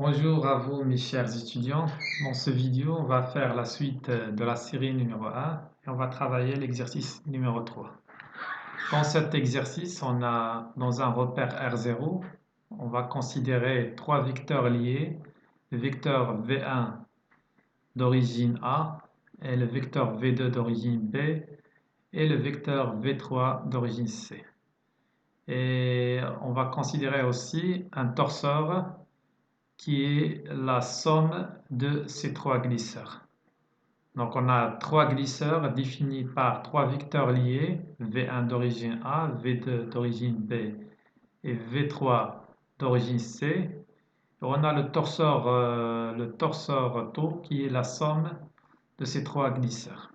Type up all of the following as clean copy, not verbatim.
Bonjour à vous mes chers étudiants. Dans cette vidéo, on va faire la suite de la série numéro 1 et on va travailler l'exercice numéro 3. Dans cet exercice, on a dans un repère R0, on va considérer trois vecteurs liés, le vecteur V1 d'origine A et le vecteur V2 d'origine B et le vecteur V3 d'origine C. Et on va considérer aussi un torseur qui est la somme de ces trois glisseurs. Donc on a trois glisseurs définis par trois vecteurs liés, V1 d'origine A, V2 d'origine B et V3 d'origine C. Et on a le torseur tau qui est la somme de ces trois glisseurs.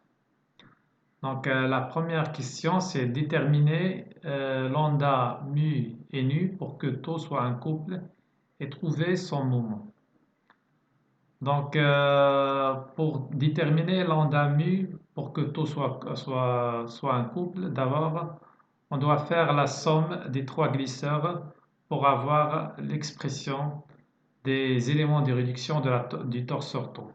Donc la première question, c'est déterminer lambda, mu et nu pour que tau soit un couple et trouver son moment. Donc, pour déterminer lambda mu, pour que tau soit un couple, d'abord, on doit faire la somme des trois glisseurs pour avoir l'expression des éléments de réduction du torseur tau.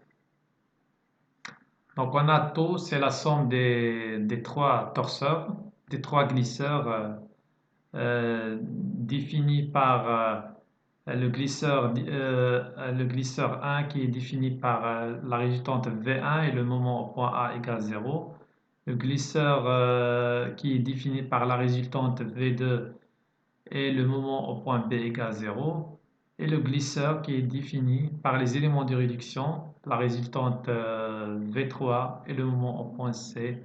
Donc, on a tau, c'est la somme des trois torseurs, des trois glisseurs définis par le glisseur 1 qui est défini par la résultante V1 et le moment au point A égale 0. Le glisseur qui est défini par la résultante V2 et le moment au point B égale 0. Et le glisseur qui est défini par les éléments de réduction, la résultante V3 et le moment au point C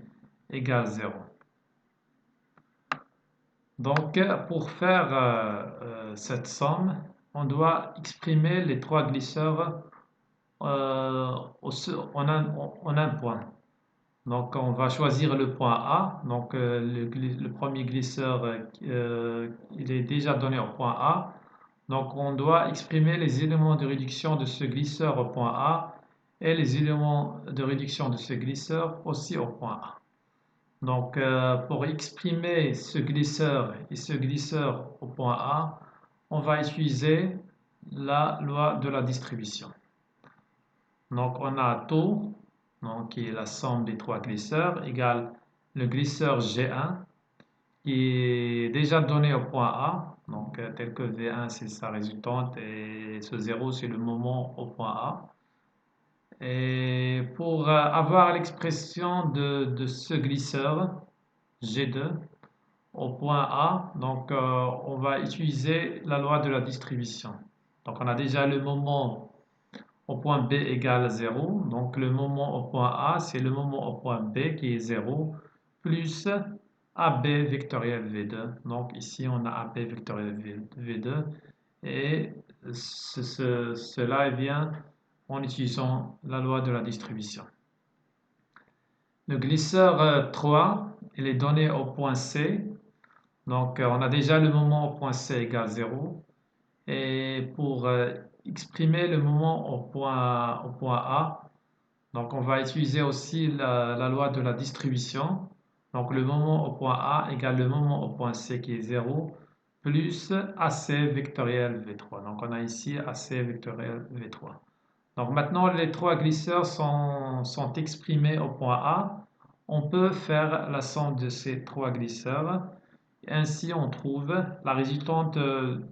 égale 0. Donc, pour faire cette somme, on doit exprimer les trois glisseurs en un point. Donc, on va choisir le point A. Donc, le premier glisseur, il est déjà donné au point A. Donc, on doit exprimer les éléments de réduction de ce glisseur au point A et les éléments de réduction de ce glisseur aussi au point A. Donc, pour exprimer ce glisseur et ce glisseur au point A, on va utiliser la loi de la distribution. Donc, on a tau, donc, qui est la somme des trois glisseurs, égale le glisseur G1, qui est déjà donné au point A. Donc, tel que V1, c'est sa résultante et ce 0, c'est le moment au point A. Et pour avoir l'expression de ce glisseur, G2, au point A, donc on va utiliser la loi de la distribution. Donc on a déjà le moment au point B égale 0. Donc le moment au point A, c'est le moment au point B qui est 0, plus AB vectoriel V2. Donc ici on a AB vectoriel V2 et cela vient en utilisant la loi de la distribution. Le glisseur 3, il est donné au point C. Donc, on a déjà le moment au point C égale 0. Et pour exprimer le moment au point A, donc on va utiliser aussi la loi de la distribution. Donc, le moment au point A égale le moment au point C qui est 0, plus AC vectoriel V3. Donc, on a ici AC vectoriel V3. Donc, maintenant, les trois glisseurs sont exprimés au point A. On peut faire la somme de ces trois glisseurs. Ainsi, on trouve la résultante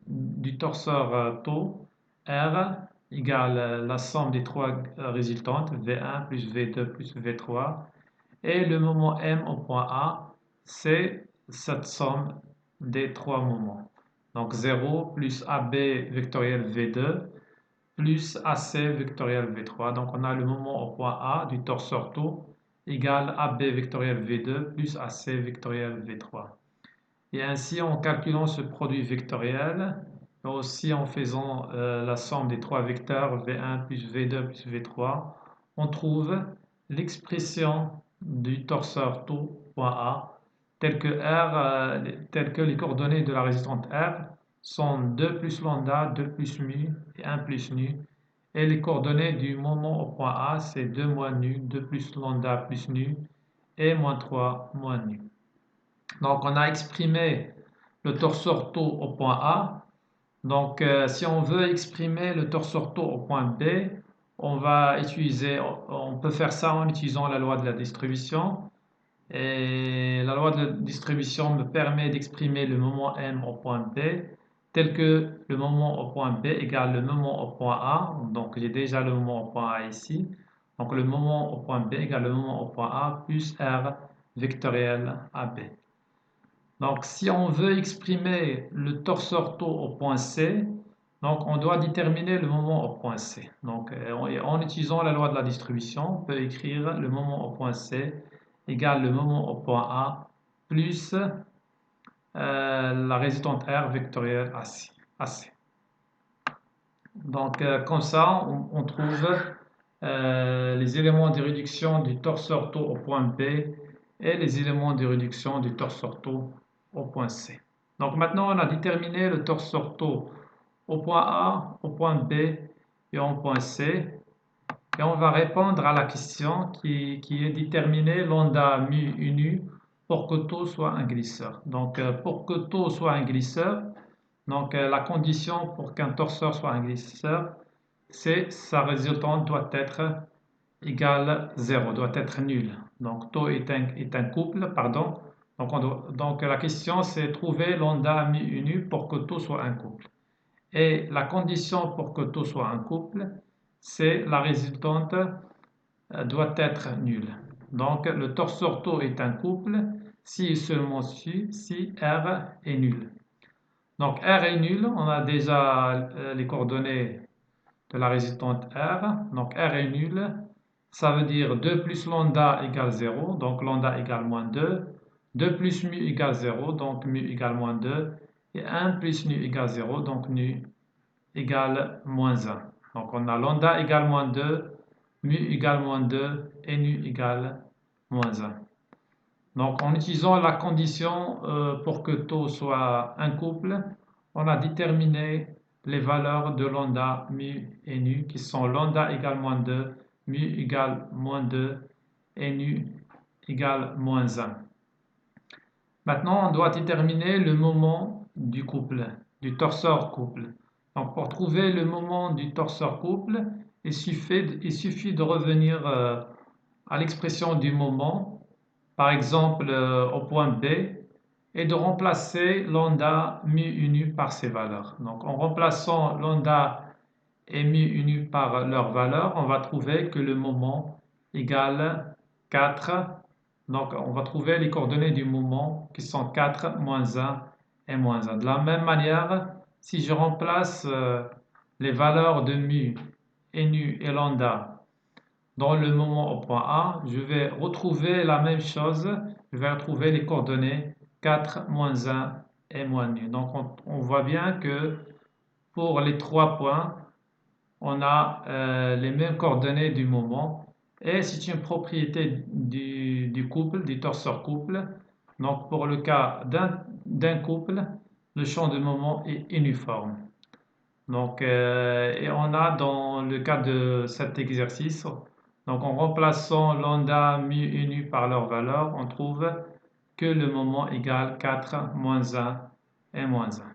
du torseur tau R égale la somme des trois résultantes V1 plus V2 plus V3 et le moment M au point A, c'est cette somme des trois moments. Donc 0 plus AB vectoriel V2 plus AC vectoriel V3. Donc on a le moment au point A du torseur tau égale AB vectoriel V2 plus AC vectoriel V3. Et ainsi, en calculant ce produit vectoriel, mais aussi en faisant la somme des trois vecteurs V1 plus V2 plus V3, on trouve l'expression du torseur tau point A, tel que les coordonnées de la résistante R sont 2 plus lambda, 2 plus mu et 1 plus nu. Et les coordonnées du moment au point A, c'est 2 moins nu, 2 plus lambda plus nu et moins 3 moins nu. Donc, on a exprimé le torseur tau au point A. Donc, si on veut exprimer le torseur taux au point B, on peut faire ça en utilisant la loi de la distribution. Et la loi de la distribution me permet d'exprimer le moment M au point B tel que le moment au point B égale le moment au point A. Donc, j'ai déjà le moment au point A ici. Donc, le moment au point B égale le moment au point A plus R vectoriel AB. Donc, si on veut exprimer le torseur taux au point C, donc on doit déterminer le moment au point C. Donc, en utilisant la loi de la distribution, on peut écrire le moment au point C égale le moment au point A plus la résultante R vectorielle AC. Donc, comme ça, on trouve les éléments de réduction du torseur taux au point B et les éléments de réduction du torseur taux au point C. Donc maintenant, on a déterminé le torseur taux au point A, au point B et au point C. Et on va répondre à la question qui est déterminer lambda mu unu pour que taux soit un glisseur. Donc pour que taux soit un glisseur, donc la condition pour qu'un torseur soit un glisseur, c'est sa résultante doit être égale 0, doit être nulle. Donc taux est un couple, pardon. Donc la question c'est trouver lambda mu unu pour que taux soit un couple. Et la condition pour que taux soit un couple, c'est la résultante doit être nulle. Donc le torseur taux est un couple si et seulement si R est nul. Donc R est nul, on a déjà les coordonnées de la résultante R. Donc R est nul, ça veut dire 2 plus lambda égale 0, donc lambda égale moins 2. 2 plus mu égale 0, donc mu égale moins 2. Et 1 plus nu égale 0, donc nu égale moins 1. Donc on a lambda égale moins 2, mu égale moins 2 et nu égale moins 1. Donc en utilisant la condition pour que taux soit un couple, on a déterminé les valeurs de lambda, mu et nu qui sont lambda égale moins 2, mu égale moins 2 et nu égale moins 1. Maintenant, on doit déterminer le moment du couple, du torseur couple. Donc pour trouver le moment du torseur couple, il suffit de revenir à l'expression du moment, par exemple au point B, et de remplacer lambda, mu unu par ses valeurs. Donc en remplaçant lambda et mu unu par leurs valeurs, on va trouver que le moment égale 4. Donc on va trouver les coordonnées du moment qui sont 4, moins 1 et moins 1. De la même manière, si je remplace les valeurs de mu et nu et lambda dans le moment au point A, je vais retrouver la même chose. Je vais retrouver les coordonnées 4, moins 1 et moins nu. Donc on voit bien que pour les 3 points, on a les mêmes coordonnées du moment. Et c'est une propriété du couple, du torseur couple. Donc pour le cas d'un couple, le champ de moment est uniforme. Donc, et on a dans le cas de cet exercice, donc en remplaçant lambda, mu et nu par leur valeur, on trouve que le moment égale 4, moins 1 et moins 1.